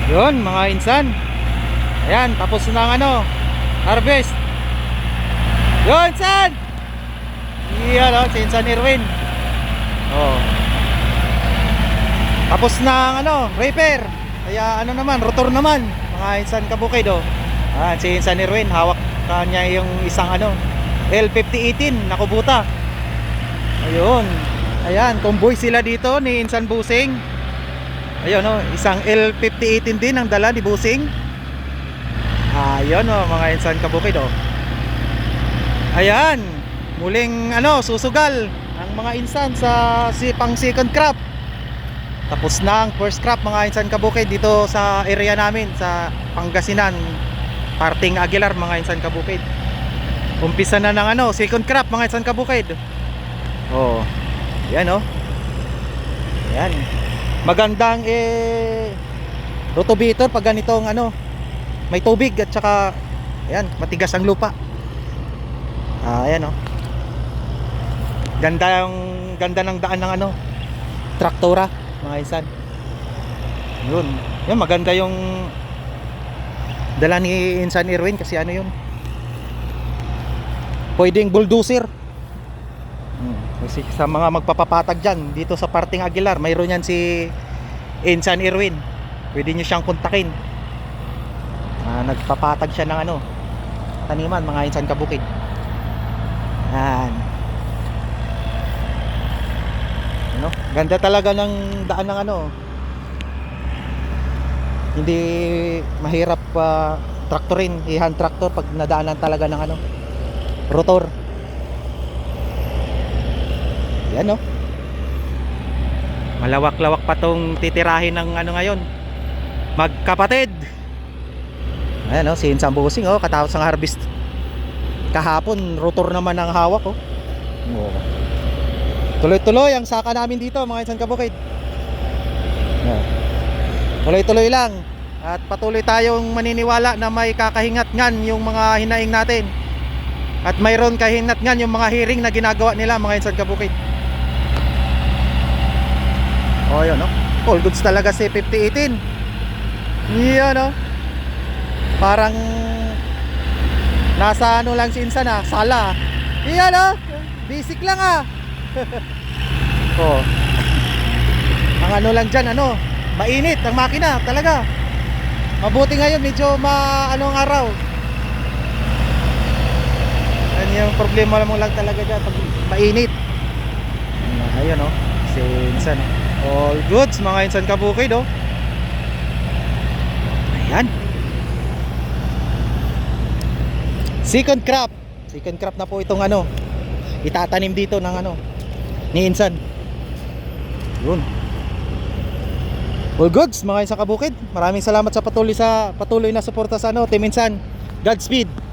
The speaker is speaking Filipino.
Yun mga insan. Ayan, tapos na ang harvest. Yun, insan. Iyan si Insan Erwin. Oh. Tapos na ang repair. Kaya naman, rotor naman. Mga insan kabukid Ayan, si Insan Erwin, hawak kanya yung isang L5018 na kubuta. Ayun. Ayan, convoy sila dito ni Insan Busing. Ayun isang L5018 din ang dala ni Busing. Ayun mga insan kabukid Ayan, muling susugal ang mga insan sa pang second crop. Tapos na ang first crop mga insan kabukid dito sa area namin sa Pangasinan, parting Aguilar mga insan kabukid. Umpisa na ng second crop mga insan kabukid. Ayan Ayan. Magandang rotovator pag ganitong may tubig at saka ayan, matigas ang lupa. Ayan ganda ng daan ng traktora mga insan. Yun maganda yung dala ni Insan Erwin kasi yun, pwedeng bulldozer. Kasi sa mga magpapapatag dyan dito sa parting Aguilar, mayroon yan si Insan Erwin. Pwede nyo siyang kontakin. Nagpapatag siya ng taniman mga insan kabukid. Yan. Ganda talaga ng daan ng hindi mahirap traktorin, i-hand tractor pag nadaanan talaga ng rotor. Yan malawak-lawak pa tong titirahin ng ngayon, magkapatid. Ayan si Insan Busing katapos ang harvest kahapon, rotor naman ang hawak Tuloy-tuloy ang saka namin dito mga insan kabukid. Tuloy-tuloy lang at patuloy tayong maniniwala na may kakahinatngan yung mga hinaing natin. At mayroon kahinatngan yung mga hearing na ginagawa nila mga insan kabukid. Yun all goods talaga si 5018. Yan parang nasa lang si Insan sala. Yan basic lang ang lang dyan mainit ang makina talaga. Mabuti ngayon medyo ang araw. Yan yung problema lang talaga dyan pag mainit. Ayun si Insan all goods mga insan kabukid Ayan, second crop na po itong itatanim dito ng ni Insan. Yun all goods mga insan kabukid. Maraming salamat sa patuloy na suporta sa Team Insan. Godspeed.